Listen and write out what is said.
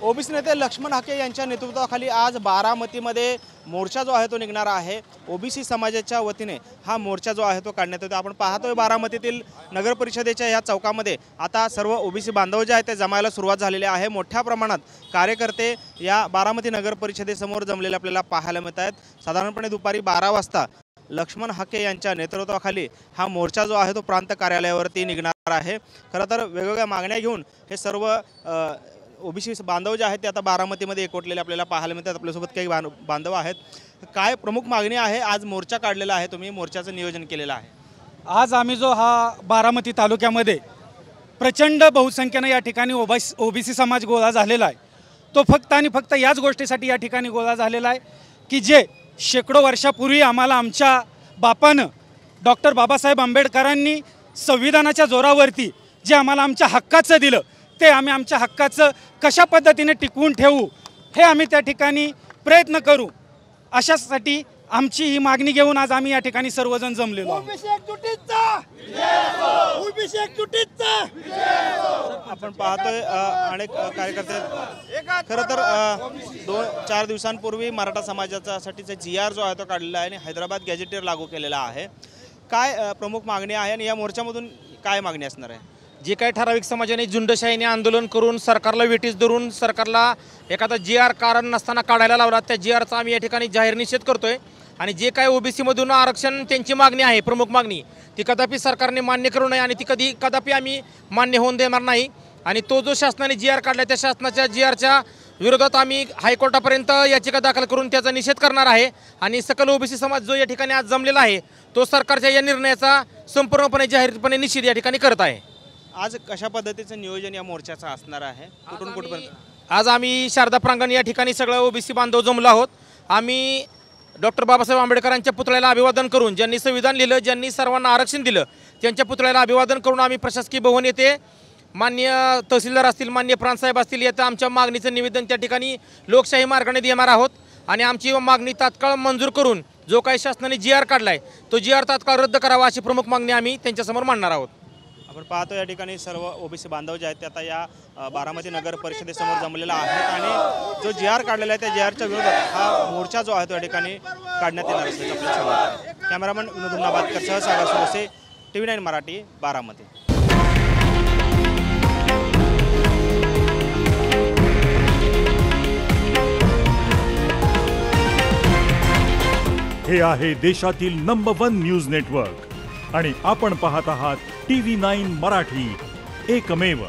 OBC नेते लक्ष्मण हाके यांच्या नेतृत्वाखाली आज बारामतीमध्ये मोर्चा जो आहे तो निघणार आहे। ओबीसी समाजाच्या वतीने हा मोर्चा जो आहे तो काढण्यात येतो। आपण पाहतोय बारामतीतील नगर परिषदेच्या या चौकामध्ये आता सर्व ओबीसी बांधव जे आहेत ते जमायला सुरुवात झालेली आहे। मोठ्या प्रमाणात कार्यकर्ते या बारामती नगर परिषदेसमोर जमलेले आपल्याला पाहायला मिळत आहेत। साधारणपणे दुपारी 12 वाजता लक्ष्मण हाके यांच्या नेतृत्वाखाली हा मोर्चा जो आहे तो प्रांत कार्यालयावरती निघणार आहे। खरं तर वेगवेगळ्या मागण्या घेऊन हे सर्व ओबीसी बांधव जे आहेत ते आता बारामतीमध्ये एकवटलेले आपल्याला पाहायला मिळतात। आपल्यासोबत काही बांधव आहेत। काय प्रमुख मागणी आहे? आज मोर्चा काढलेला आहे, तुम्ही मोर्चाचं नियोजन केलेलं आहे। आज आम्ही जो हा बारामती तालुक्यामध्ये प्रचंड बहुसंख्येने या ठिकाणी ओबीसी समाज गोळा झालेला आहे, तो फक्त आणि फक्त याच गोष्टीसाठी या ठिकाणी गोळा झालेला आहे की जे शेकडो वर्षापूर्वी आम्हाला आमच्या बापानं डॉक्टर बाबासाहेब आंबेडकरांनी संविधानाच्या जोरावरती जे आम्हाला आमच्या हक्काचं दिलं ते आम्ही आमच्या हक्काचं कशा पद्धतीने टिकवून ठेवू हे आम्ही त्या ठिकाणी प्रयत्न करू। अशासाठी आमची ही मागणी घेऊन आज आम्ही या ठिकाणी सर्वजण जमलेलो आहोत। आपण पाहतोय अनेक कार्यकर्ते खरं तर 2-4 दिवसांपूर्वी मराठा समाजासाठीचा GR जो आहे तो काढलेला आहे आणि हैदराबाद गॅजेटियर लागू केलेला आहे। काय प्रमुख मागणी आहे आणि या मोर्चामधून काय मागणी असणार आहे? जे काही ठराविक समाजाने झुंडशाहीने आंदोलन करून सरकारला वेठीस धरून सरकारला एखादा GR कारण नसताना काढायला लावला, त्या GRचा आम्ही या ठिकाणी जाहीर निषेध करतोय। आणि जे काही ओबीसीमधून आरक्षण त्यांची मागणी आहे, प्रमुख मागणी, ती कदापि सरकारने मान्य करू नये आणि ती कदापि आम्ही मान्य होऊन देणार नाही। आणि तो जो शासनाने GR काढला त्या शासनाच्या GRच्या विरोधात आम्ही हायकोर्टापर्यंत याचिका दाखल करून त्याचा निषेध करणार आहे। आणि सकल ओबीसी समाज जो या ठिकाणी आज जमलेला आहे तो सरकारच्या या निर्णयाचा संपूर्णपणे जाहीरपणे निषेध या ठिकाणी करत आहे। आज कशा पद्धतीचं नियोजन या मोर्चाचं असणार आहे? कुठून कुठपर्यंत? आज आम्ही शारदा प्रांगण या ठिकाणी सगळं ओबीसी बांधव जमलो आहोत। आम्ही डॉक्टर बाबासाहेब आंबेडकरांच्या पुतळ्याला अभिवादन करून, ज्यांनी संविधान लिहिलं, ज्यांनी सर्वांना आरक्षण दिलं, त्यांच्या पुतळ्याला अभिवादन करून आम्ही प्रशासकीय भवन येथे माननीय तहसीलदार असतील, माननीय प्रांतसाहेब असतील, याचं आमच्या मागणीचं निवेदन त्या ठिकाणी लोकशाही मार्गाने देणार आहोत। आणि आमची मागणी तात्काळ मंजूर करून जो काही शासनाने GR काढला आहे तो GR तात्काळ रद्द करावा अशी प्रमुख मागणी आम्ही त्यांच्यासमोर मांडणार आहोत। आपण पाहतो या ठिकाणी सर्व ओबीसी बांधव जे आहेत ते आता या बारामती नगर परिषदेसमोर जमलेला आहेत आणि जो GR काढलेला आहे त्या GRच्या विरोधात हा मोर्चा जो आहे तो या ठिकाणी काढण्यात येणार असल्याचं आपल्याला सांगितलं। कॅमेरामन विनोद नाबादकरसह सागर सुरसे, TV9 मराठी, बारामती। हे आहे देशातील नंबर 1 न्यूज नेटवर्क आणि आपण पाहत आहात TV9 मराठी, एकमेव।